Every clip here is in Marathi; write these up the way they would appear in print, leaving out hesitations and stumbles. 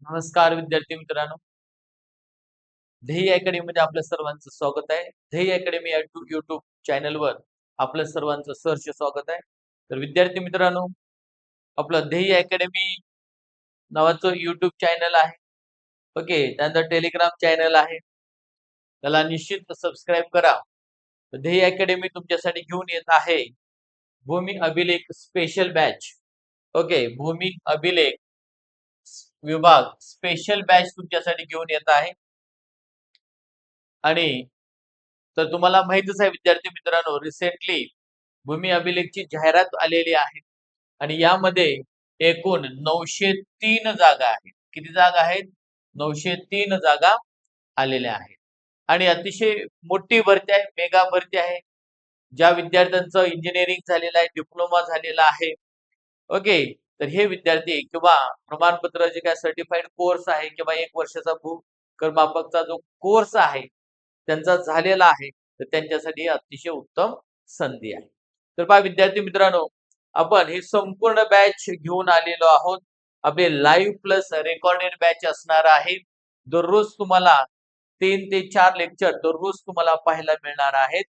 नमस्कार विद्यार्थी मित्रांनो. ध्येय अकॅडमी मध्ये आपल्या सर्वांचं स्वागत आहे. ध्येय अकॅडमी या YouTube चॅनलवर आपल्या सर्वांचं सहर्ष स्वागत आहे. तर विद्यार्थी मित्रांनो, आपलं ध्येय अकॅडमी नावाचं YouTube चॅनल आहे. ओके, त्यानंतर टेलिग्राम चॅनल आहे. त्याला निश्चित सबस्क्राईब करा. ध्येय अकॅडमी तुमच्यासाठी घेऊन येत आहे भूमी अभिलेख स्पेशल बॅच. ओके, भूमी अभिलेख विभाग स्पेशल बॅच तुमच्यासाठी घेऊन येत आहे. आणि तर तुम्हाला माहितच आहे विद्यार्थी मित्रांनो, रिसेंटली भूमी अभिलेखची जाहिरात आलेली आहे आणि यामध्ये एकूण 903 जागा आहेत. किती जागा आहेत? 903 जागा आलेल्या आहेत आणि अतिशय मोठी भरती आहे, मेगा भरती आहे. ज्या विद्यार्थ्यांचं इंजिनिअरिंग झालेलं आहे, डिप्लोमा झालेला आहे, ओके, तर हे विद्यार्थी किंवा प्रमाणपत्र जे काय सर्टिफाईड कोर्स आहे किंवा 1 वर्षाचा भूकरमापकचा जो कोर्स आहे त्यांचा झालेला आहे, तर त्यांच्यासाठी अतिशय उत्तम संधी आहे. तर पहा विद्यार्थी मित्रांनो, आपण ही संपूर्ण बॅच घेऊन आलेलो आहोत. आपले लाईव्ह प्लस रेकॉर्डेड बॅच असणार आहे. दररोज तुम्हाला 3 ते 4 लेक्चर दररोज तुम्हाला पाहायला मिळणार आहेत.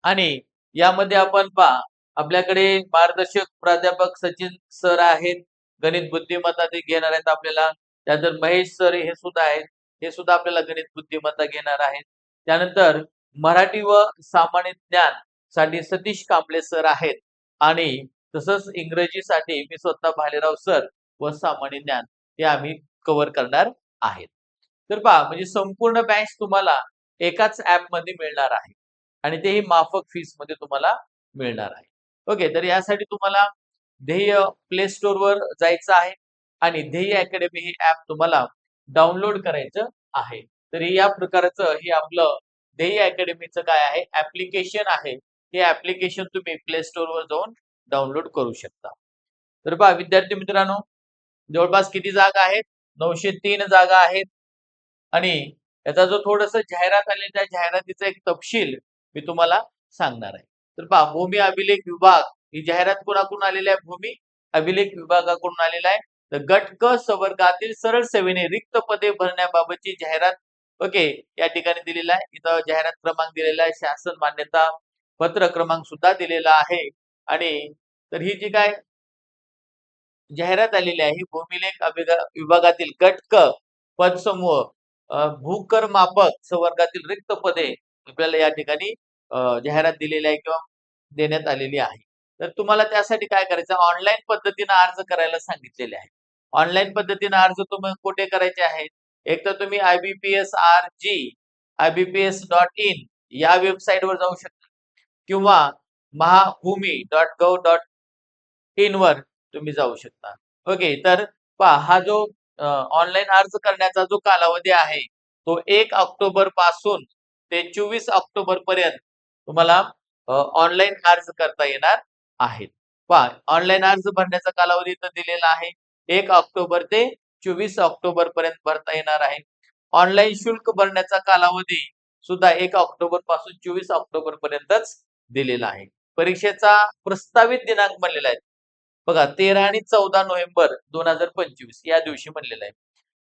आणि यामध्ये आपण पहा, आपल्याकडे मार्गदर्शक प्राध्यापक सचिन सर आहेत. गणित बुद्धिमत्ता ते घेणार आहेत आपल्याला. त्यानंतर महेश सर हे सुद्धा आहेत. हे सुद्धा आपल्याला गणित बुद्धिमत्ता घेणार आहेत. त्यानंतर मराठी व सामान्य ज्ञान साठी सतीश कांबळे सर आहेत आणि तसंच इंग्रजीसाठी मी स्वतः भालेराव सर व सामान्य ज्ञान हे आम्ही कव्हर करणार आहेत. तर पहा, म्हणजे संपूर्ण बॅच तुम्हाला एकाच ऍप मध्ये मिळणार आहे आणि तेही माफक फीस मध्ये तुम्हाला मिळणार आहे. ओके, तर यासाठी तुम्हाला ध्येय प्ले स्टोर वर जायचं आहे आणि ध्येय अकॅडमी हे ऍप तुम्हाला डाउनलोड करायचं आहे. तर या प्रकारचं हे आपलं ध्येय अकॅडमीचं काय आहे, ऍप्लिकेशन आहे. हे ऍप्लिकेशन तुम्ही प्ले स्टोर वर जाऊन डाउनलोड करू शकता. तर पहा विद्यार्थी मित्रांनो, जवळपास किती जागा आहेत? 903 जागा आहेत आणि याचा जो थोडस जाहिरात आली त्या जाहिरातीचा एक तपशील मी तुम्हाला सांगणार आहे. तर पहा, भूमी अभिलेख विभाग ही जाहिरात कोणाकडून आलेली आहे? भूमी अभिलेख विभागाकडून आलेला आहे. तर गट क संवर्गातील सरळ सेवेने रिक्त पदे भरण्याबाबतची जाहिरात ओके या ठिकाणी दिलेला आहे. इथं जाहिरात क्रमांक दिलेला आहे, शासन मान्यता पत्र क्रमांक सुद्धा दिलेला आहे. आणि तर ही जी काय जाहिरात आलेली आहे ही भूमिलेख विभागातील गट क पदसमूह भूकर मापक संवर्गातील रिक्त पदे आपल्याला या ठिकाणी जाहिरात दिलेली आहे किंवा देण्यात आलेली आहे. तर तुम्हाला त्यासाठी काय करायचं, ऑनलाईन पद्धतीने अर्ज करायला सांगितलेले आहे. ऑनलाईन पद्धतीने अर्ज तुम्ही कुठे करायचे आहेत? एक तर तुम्ही ibpsrg.ibps.in या वेबसाईटवर जाऊ शकता किंवा महाभूमी.gov.in वर तुम्ही जाऊ शकता. ओके, तर पहा, हा जो ऑनलाईन अर्ज करण्याचा जो कालावधी आहे तो 1 ऑक्टोबर पासून ते 24 ऑक्टोबर पर्यंत तुम्हाला ऑनलाईन अर्ज करता येणार आहे. पहा, ऑनलाईन अर्ज भरण्याचा कालावधी इथं दिलेला आहे. 1 ऑक्टोबर ते 24 ऑक्टोबर पर्यंत भरता येणार आहे. ऑनलाईन शुल्क भरण्याचा कालावधी सुद्धा 1 ऑक्टोबर पासून 24 ऑक्टोबर पर्यंतच दिलेला आहे. परीक्षेचा प्रस्तावित दिनांक म्हणलेला आहे बघा, 13 आणि 14 नोव्हेंबर 2025 या दिवशी म्हणलेला आहे.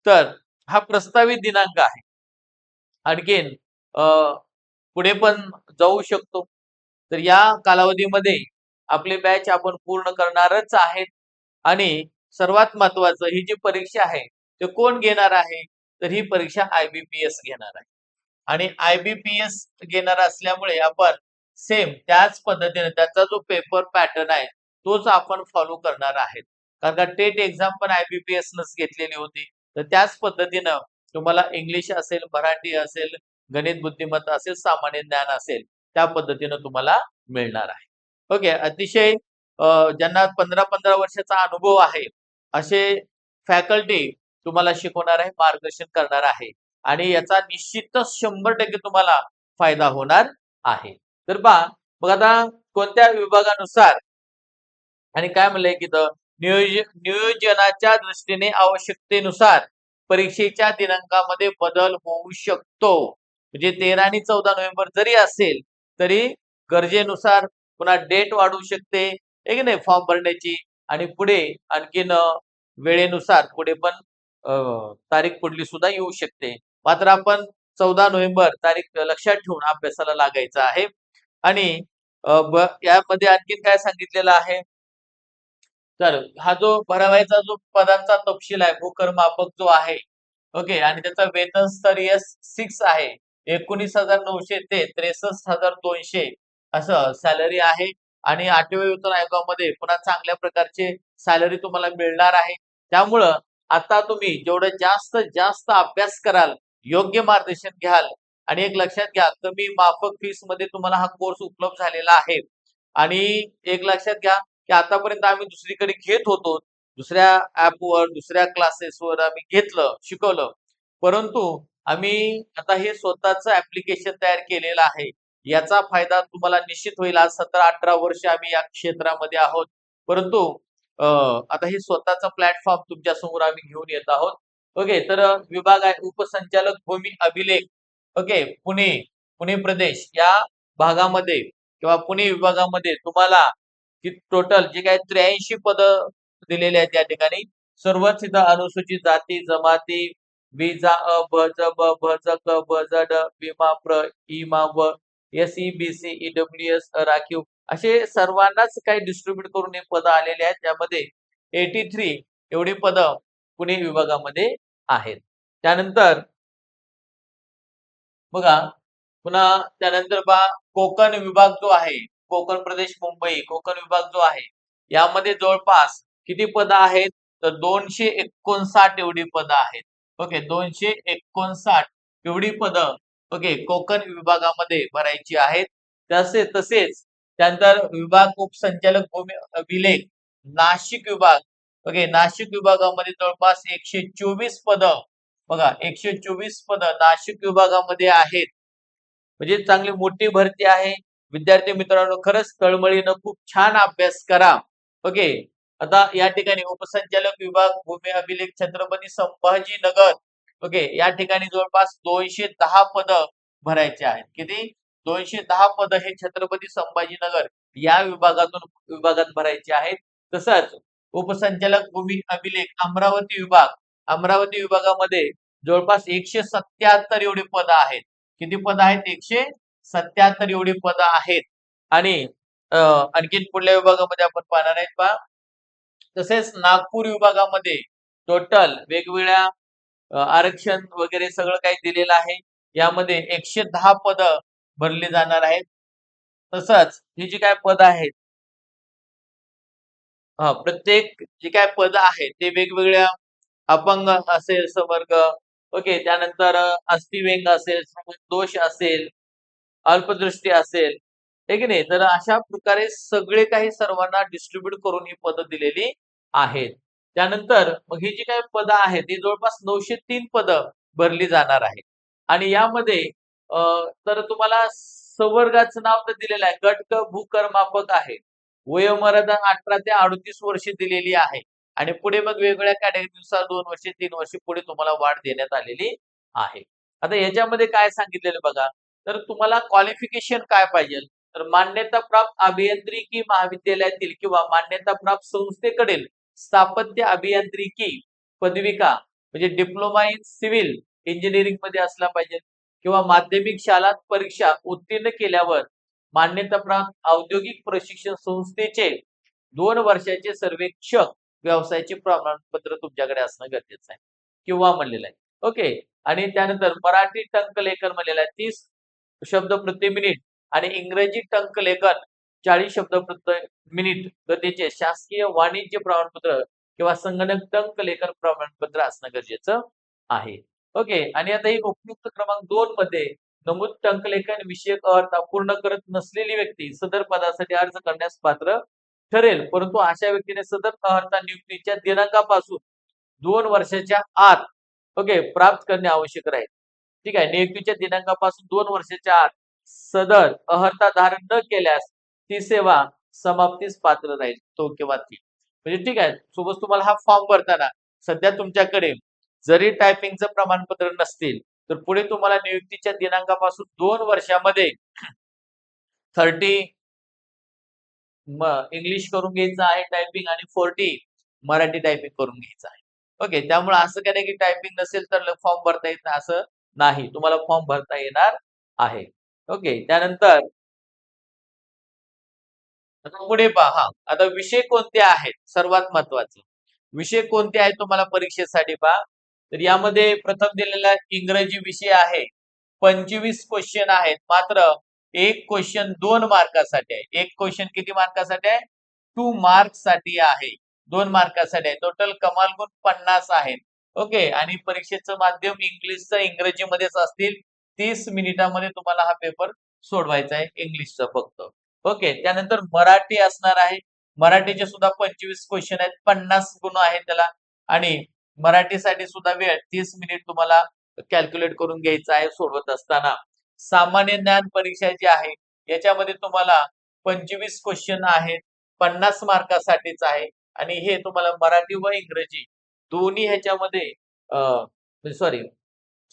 तर हा प्रस्तावित दिनांक आहे. आणखीन पुढे पण जाऊ शकतो. तर या कालावधीमध्ये आपली बॅच आपण पूर्ण करणारच आहेत. आणि सर्वात महत्वाचं, ही जी परीक्षा आहे ते कोण घेणार आहे? तर ही परीक्षा IBPS घेणार आहे. आणि IBPS घेणार असल्यामुळे आपण सेम त्याच पद्धतीने त्याचा जो पेपर पॅटर्न आहे तोच आपण फॉलो करणार आहेत. कारण का टेट एक्झाम पण IBPS नच घेतलेली होती. तर त्याच पद्धतीनं तुम्हाला इंग्लिश असेल, मराठी असेल, गणित बुद्धिमत्ता असेल, सामान्य ज्ञान असेल, त्या पद्धतीनं तुम्हाला मिळणार आहे. ओके, अतिशय ज्यांना 15-15 वर्षाचा अनुभव आहे असे फॅकल्टी तुम्हाला शिकवणार आहे, मार्गदर्शन करणार आहे आणि याचा निश्चितच 100% तुम्हाला फायदा होणार आहे. तर पहा, मग आता कोणत्या विभागानुसार आणि काय म्हणलंय की नियोजनाच्या दृष्टीने आवश्यकतेनुसार परीक्षेच्या दिनांकामध्ये बदल होऊ शकतो. म्हणजे 13 आणि 14 नोव्हेंबर जरी असेल तरी गरजेनुसार पुन्हा डेट वाढू शकते, आहे की नाही, फॉर्म भरण्याची. आणि पुढे आणखीन वेळेनुसार पुढे पण तारीख पुढली सुद्धा येऊ शकते. मात्र आपण 14 नोव्हेंबर तारीख लक्षात ठेवून अभ्यासाला लागायचं आहे. आणि यामध्ये आणखीन काय सांगितलेलं आहे, तर हा जो भरावायचा जो पदांचा तपशील आहे, भूकरमापक जो आहे, ओके, आणि त्याचा वेतन स्तरीय 6 आहे. 19,900 ते 63,200 असं सॅलरी आहे. आणि 8व्या वेतन आयोगामध्ये पुन्हा चांगल्या प्रकारचे सॅलरी तुम्हाला मिळणार आहे. त्यामुळं आता तुम्ही जेवढं जास्त जास्त अभ्यास कराल, योग्य मार्गदर्शन घ्याल, आणि एक लक्षात घ्या, कमी माफक फीस मध्ये तुम्हाला हा कोर्स उपलब्ध झालेला आहे. आणि एक लक्षात घ्या की आतापर्यंत आम्ही दुसरीकडे घेत होतो, दुसऱ्या ऍपवर, दुसऱ्या क्लासेसवर आम्ही घेतलं, शिकवलं. परंतु आम्ही आता हे स्वतःच ऍप्लिकेशन तयार केलेलं आहे. याचा फायदा तुम्हाला निश्चित होईल. आज 17-18 वर्ष आम्ही या क्षेत्रामध्ये आहोत. परंतु आता हे स्वतःचा प्लॅटफॉर्म तुमच्या समोर आम्ही घेऊन येत आहोत. ओके, तर विभाग आहे उपसंचालक भूमी अभिलेख, ओके, पुणे, पुणे प्रदेश या भागामध्ये किंवा पुणे विभागामध्ये तुम्हाला टोटल जे काही 83 पद दिलेले आहेत या ठिकाणी. सर्वच इथं अनुसूचित जाती जमाती, विजा अ ब ज ब भ ज क ब ज ड विमा प्र इमा व S B C EWS राखीव असे सर्वांनाच काही डिस्ट्रीब्यूट करून हे पद आलेले आहेत. त्यामध्ये 83 एवढी पद पुणे विभागामध्ये आहेत. त्यानंतर बघा, पुन्हा त्यानंतर पहा, कोकण विभाग जो आहे, कोकण प्रदेश मुंबई कोकण विभाग जो आहे, यामध्ये जवळपास किती पद आहेत, तर 259 एवढी पद आहेत. ओके, 259 एवढी पद, ओके, कोकण विभागामध्ये भरायची आहेत. तसेच त्यानंतर विभाग उपसंचालक भूमी अभिलेख नाशिक विभाग, ओके, नाशिक विभागामध्ये जवळपास 124 पद, बघा 124 पद नाशिक विभागामध्ये आहेत. म्हणजे चांगली मोठी भरती आहे. विद्यार्थी मित्रांनो, खरंच तळमळीनं खूप छान अभ्यास करा. ओके, आता या ठिकाणी उपसंचालक विभाग भूमी अभिलेख छत्रपती संभाजीनगर, ओके, या ठिकाणी जवळपास 210 पद भरायचे आहेत. किती? 210 पद हे छत्रपती संभाजीनगर या विभागात भरायचे आहेत. तसंच उपसंचालक भूमी अभिलेख अमरावती विभागामध्ये जवळपास 177 एवढी पद आहेत. किती पद आहेत? 177 एवढी पद आहेत. आणि आणखीन पुढल्या विभागामध्ये आपण पाहणार आहेत पहा. तसेच नागपूर विभागामध्ये टोटल वेगवेगळ्या आरक्षण वगैरे सगळं काही दिलेलं आहे. यामध्ये 110 पद भरली जाणार आहेत. तसंच ही जी काय पद आहेत, प्रत्येक जे काय पद आहेत ते वेगवेगळ्या अपंग असेल संवर्ग, ओके, त्यानंतर अस्थिव्यंग असेल, दोष असेल, अल्पदृष्टी असेल, हे की नाही. तर अशा प्रकारे सगळे काही सर्वांना डिस्ट्रीब्यूट करून ही पदं दिलेली आहेत. त्यानंतर मग ही जी काही पदं आहेत ती जवळपास 903 पदं भरली जाणार आहेत. आणि यामध्ये तर तुम्हाला संवर्गाचं नाव तर दिलेलं आहे, गट क भूकरमापक आहे. वयोमर्यादा 18 ते 38 वर्ष दिलेली आहे. आणि पुढे मग वेगवेगळ्या कॅटेगरीनुसार 2 वर्ष, 3 वर्ष पुढे तुम्हाला वाढ देण्यात आलेली आहे. आता याच्यामध्ये काय सांगितलेलं बघा, तर तुम्हाला क्वालिफिकेशन काय पाहिजे, तर मान्यताप्राप्त अभियांत्रिकी महाविद्यालयातील किंवा मान्यताप्राप्त संस्थेकडील स्थापत्य अभियांत्रिकी पदविका म्हणजे डिप्लोमा इन सिव्हिल इंजिनिअरिंग मध्ये असला पाहिजे, किंवा माध्यमिक शाळा परीक्षा उत्तीर्ण केल्यावर मान्यताप्राप्त औद्योगिक प्रशिक्षण संस्थेचे 2 वर्षाचे सर्वेक्षक व्यवसायाचे प्रमाणपत्र तुमच्याकडे असणं गरजेचं आहे, किंवा म्हणलेलं आहे. ओके, आणि त्यानंतर मराठी टंकलेखन म्हणलेलं आहे 30 शब्द प्रति मिनिट, आणि इंग्रजी टंकलेखन 40 शब्द प्रति मिनिट गतीचे शासकीय वाणिज्य प्रमाणपत्र किंवा संगणक टंकलेखन प्रमाणपत्र असणं गरजेचं आहे. ओके, आणि आता ही उपयुक्त क्रमांक 2 मध्ये नमूद टंकलेखन विषयक अर्थ पूर्ण करत नसलेली व्यक्ती सदर पदासाठी अर्ज करण्यास पात्र ठरेल, परंतु अशा व्यक्तीने सदर अर्थ नियुक्तीच्या दिनांकापासून 2 वर्षाच्या आत, ओके, प्राप्त करणे आवश्यक राहील. ठीक आहे, नियुक्तीच्या दिनांकापासून 2 वर्षाच्या आत सदर अहर्ता धारण न केल्यास ती सेवा समाप्तीस पात्र राहील, तो किंवा ती. म्हणजे ठीक आहे, सोबत तुम्हाला हा फॉर्म भरताना सध्या तुमच्याकडे जरी टायपिंगचं प्रमाणपत्र नसतील, तर पुढे तुम्हाला नियुक्तीच्या दिनांकापासून 2 वर्षामध्ये 30 इंग्लिश करून घ्यायचं आहे टायपिंग, आणि 40 मराठी टायपिंग करून घ्यायचं आहे. ओके, त्यामुळे असं काय नाही की टायपिंग नसेल तर फॉर्म भरता येत नाही असं नाही. तुम्हाला फॉर्म भरता येणार आहे. ओके, त्यानंतर आता पुढे पहा. आता विषय कोणते आहेत? सर्वात महत्वाचं. विषय कोणते आहेत तुम्हाला परीक्षेसाठी पहा. तर यामध्ये प्रथम दिलेला इंग्रजी विषय आहे. 25 क्वेश्चन आहेत. मात्र एक क्वेश्चन 2 मार्कासाठी आहे. एक क्वेश्चन किती मार्कासाठी आहे? 2 मार्क्ससाठी आहे. 2 मार्कासाठी आहे. टोटल कमाल गुण 50 आहेत. ओके, आणि परीक्षेचं माध्यम इंग्लिशचं इंग्रजीमध्येच असतील. 30 मिनिटामध्ये तुम्हाला हा पेपर सोडवायचा आहे इंग्लिशचा फक्त. ओके, त्यानंतर मराठी असणार आहे. मराठीचे सुद्धा 25 क्वेश्चन आहेत. 50 गुण आहेत त्याला आणि मराठीसाठी सुद्धा वेळ 30 मिनिट तुम्हाला कॅल्क्युलेट करून घ्यायचा आहे सोडवत असताना. सामान्य ज्ञान परीक्षा जी आहे याच्यामध्ये तुम्हाला 25 क्वेश्चन आहेत. 50 मार्कासाठीच आहे आणि हे तुम्हाला मराठी व इंग्रजी दोन्ही ह्याच्यामध्ये सॉरी,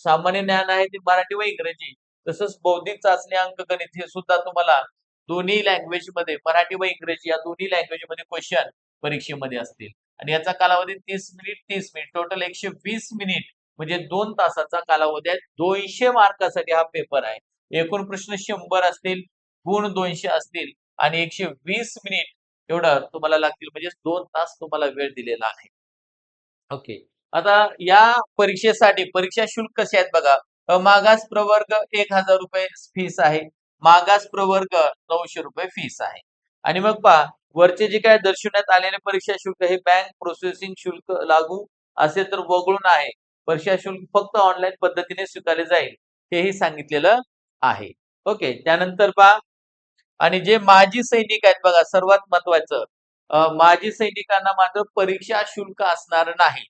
सामान्य ज्ञान आहे ते मराठी व इंग्रजी. तसंच बौद्धिक चाचणी, अंकगणित हे सुद्धा तुम्हाला दोन्ही लँग्वेज मध्ये मराठी व इंग्रजी या दोन्ही लँग्वेज मध्ये क्वेश्चन परीक्षेमध्ये असतील आणि याचा कालावधी 30 मिनिट 30 मिनिट टोटल 120 मिनिट म्हणजे 2 तासाचा कालावधी आहे. 200 मार्कासाठी हा पेपर आहे. एकूण प्रश्न 100 असतील, गुण 200 असतील आणि 120 मिनिट एवढं तुम्हाला लागतील म्हणजे 2 तास तुम्हाला वेळ दिलेला आहे. ओके. आता या परीक्षेसाठी परीक्षा शुल्क कसे आहेत बघा. मागास प्रवर्ग 1000 रुपये फीस आहे. मागास प्रवर्ग 900 रुपये फीस आहे. आणि मग पहा वरचे जे काय दर्शवण्यात आलेले परीक्षा शुल्क हे बँक प्रोसेसिंग शुल्क लागू असेल तर वगळून आहे. परीक्षा शुल्क फक्त ऑनलाईन पद्धतीने स्वीकारले जाईल हेही सांगितलेलं आहे. ओके, त्यानंतर पहा आणि जे माजी सैनिक आहेत बघा सर्वात महत्वाचं, माजी सैनिकांना मात्र परीक्षा शुल्क असणार नाही.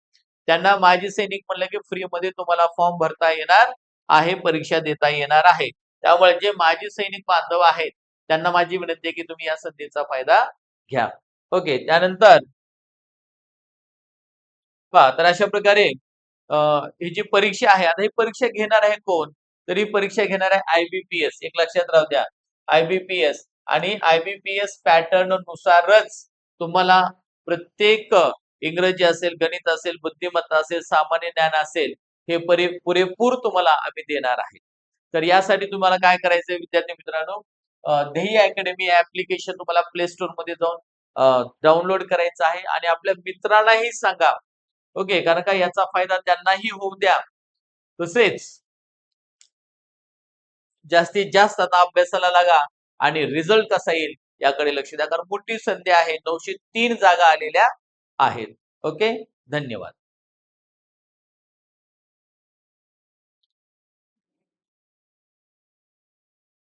त्यांना माजी सैनिक म्हणलं की फ्री मध्ये तुम्हाला फॉर्म भरता येणार आहे, परीक्षा देता येणार आहे. त्यामुळे जे माजी सैनिक बांधव आहेत त्यांना माझी विनंती आहे की तुम्ही या संधीचा फायदा घ्या. ओके, त्यानंतर पहा तर अशा प्रकारे ही जी परीक्षा आहे आता ही परीक्षा घेणार आहे कोण? तर ही परीक्षा घेणार आहे IBPS. एक लक्षात राहू द्या. IBPS आणि IBPS पॅटर्न नुसारच तुम्हाला प्रत्येक इंग्रजी असेल, गणित असेल, बुद्धिमत्ता असेल, सामान्य ज्ञान असेल, हे पुरेपूर तुम्हाला आम्ही देणार आहे. तर यासाठी तुम्हाला काय करायचंय विद्यार्थी मित्रांनो, ध्येय अकॅडमी ऍप्लिकेशन तुम्हाला प्ले स्टोर मध्ये जाऊन डाउनलोड करायचं आहे आणि आपल्या मित्रांनाही सांगा. ओके, कारण का याचा फायदा त्यांनाही होऊ द्या. तसेच जास्तीत जास्त आता अभ्यासाला लागा आणि रिझल्ट कसा येईल याकडे लक्ष द्या. कारण मोठी संधी आहे. 903 जागा आलेल्या आहेत. ओके, धन्यवाद.